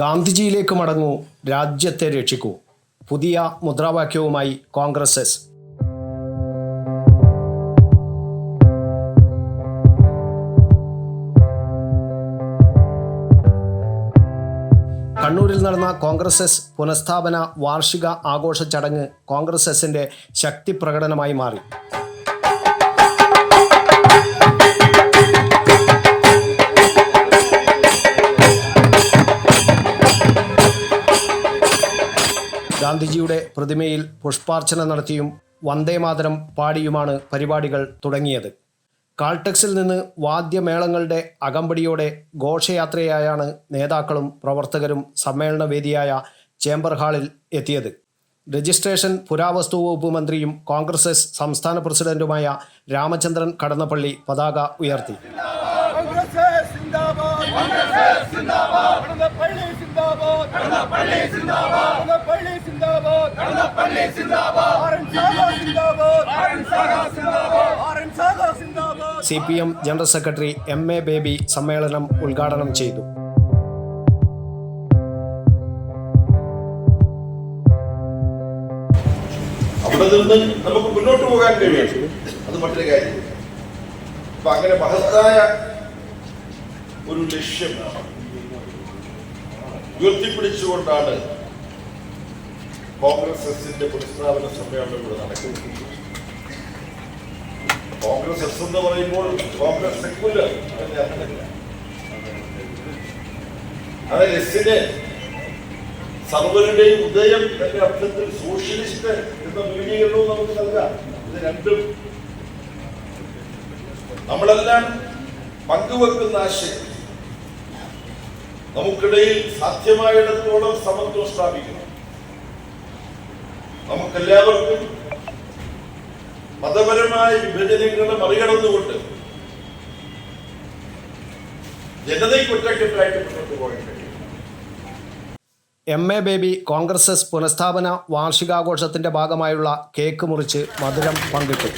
ഗാന്ധിജിയിലേക്ക് മടങ്ങൂ, രാജ്യത്തെ രക്ഷിക്കൂ. പുതിയ മുദ്രാവാക്യവുമായി കോൺഗ്രസ് എസ്. കണ്ണൂരിൽ നടന്ന കോൺഗ്രസ് എസ് പുനഃസ്ഥാപന വാർഷിക ആഘോഷ ചടങ്ങ് കോൺഗ്രസ് എസിന്റെ ശക്തി പ്രകടനമായി മാറി. ഗാന്ധിജിയുടെ പ്രതിമയിൽ പുഷ്പാർച്ചന നടത്തിയും വന്ദേമാതരം പാടിയുമാണ് പരിപാടികൾ തുടങ്ങിയത്. കാൾടെക്സിൽ നിന്ന് വാദ്യമേളങ്ങളുടെ അകമ്പടിയോടെ ഘോഷയാത്രയായാണ് നേതാക്കളും പ്രവർത്തകരും സമ്മേളന വേദിയായ ചേംബർ ഹാളിൽ എത്തിയത്. രജിസ്ട്രേഷൻ പുരാവസ്തു വകുപ്പ് മന്ത്രിയും കോൺഗ്രസ് എസ് സംസ്ഥാന പ്രസിഡന്റുമായ രാമചന്ദ്രൻ കടന്നപ്പള്ളി പതാക ഉയർത്തി. CPM general secretary MA baby സമ്മേളനം ഉദ്ഘാടനം ചെയ്തു. അവിടെ നിന്ന് നമുക്ക് മുന്നോട്ട് പോകാൻ കഴിയും, അത് മറ്റൊരു കാര്യം. അപ്പൊ അങ്ങനെ മഹത്തായ ഒരു ലക്ഷ്യം ഉയർത്തിപ്പിടിച്ചുകൊണ്ടാണ് കോൺഗ്രസ് എസിന്റെ പുനഃസ്ഥാപന സമ്മേളനം ഇവിടെ നടക്കുന്നത്. കോൺഗ്രസ് എസ് എന്ന് പറയുമ്പോൾ കോൺഗ്രസ് സെക്യുലർ എന്ന അർത്ഥമില്ല. അതായത് എസിന് സർവരുടെയും ഉദയം എന്ന അർത്ഥത്തിൽ സോഷ്യലിസ്റ്റ് എന്ന വിപുലീകരണവും നമുക്ക് നൽകാം. ഇത് രണ്ടും നമ്മളെല്ലാം പങ്കുവെക്കുന്ന ആശയം. നമുക്കിടയിൽ സാധ്യമായിടത്തോളം സമത്വം സ്ഥാപിക്കണം. നമുക്കെല്ലാവർക്കും മതപരമായ വിഭജനങ്ങളെ മറികടന്നുകൊണ്ട് ജനതയ്ക്ക് ഒറ്റക്കെട്ടായിട്ട് മുന്നോട്ട് പോകാൻ കഴിയും. MA ബേബി കോൺഗ്രസ് എസ് പുനഃസ്ഥാപന വാർഷികാഘോഷത്തിന്റെ ഭാഗമായുള്ള കേക്ക് മുറിച്ച് മധുരം പങ്കിട്ടു.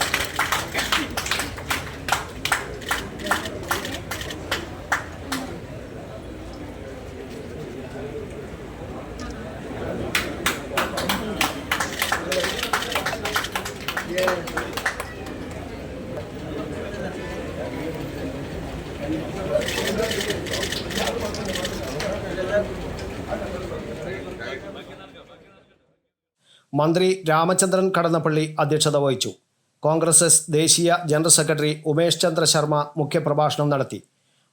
മന്ത്രി രാമചന്ദ്രൻ കടന്നപ്പള്ളി അധ്യക്ഷത വഹിച്ചു. കോൺഗ്രസ് എസ് ദേശീയ ജനറൽ സെക്രട്ടറി ഉമേഷ് ചന്ദ്ര ശർമ്മ മുഖ്യപ്രഭാഷണം നടത്തി.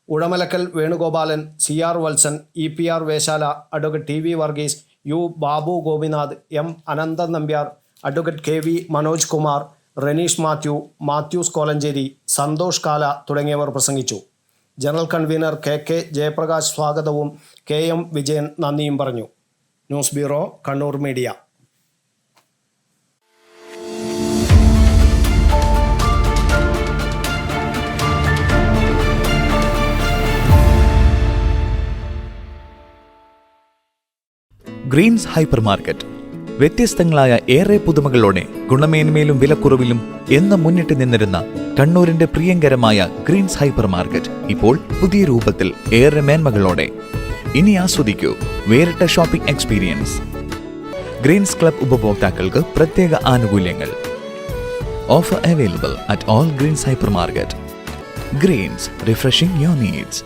Uzhamalakkal Venugopalan, CR Valsan, EPR Veshala, advocate TV Varghese, U Babu Gopinath, M Ananthan Nambiar, advocate KV Manoj Kumar, Reneesh Mathews Kolenchery, Santhosh Kala തുടങ്ങിയവർ പ്രസംഗിച്ചു. ജനറൽ കൺവീനർ KK ജയപ്രകാശ് സ്വാഗതവും KM വിജയൻ നന്ദിയും പറഞ്ഞു. News bureau, Kannur media. Greens hyper market വ്യത്യസ്തങ്ങളായ ഏറെ പുതുമകളോടെ ഗുണമേന്മയിലും വിലക്കുറവിലും എന്ന് മുന്നിട്ട് നിന്നിരുന്ന കണ്ണൂരിന്റെ പ്രിയങ്കരമായ ഗ്രീൻസ് ഹൈപ്പർ മാർക്കറ്റ് ഇപ്പോൾ പുതിയ രൂപത്തിൽ ഏറെ മേന്മകളോടെ. ഇനി ആസ്വദിക്കൂ വേറിട്ട ഷോപ്പിംഗ് എക്സ്പീരിയൻസ്. ഗ്രീൻസ് ക്ലബ് ഉപഭോക്താക്കൾക്ക് പ്രത്യേക ആനുകൂല്യങ്ങൾ. Offer available at all Greens hyper market. Greens, refreshing your needs.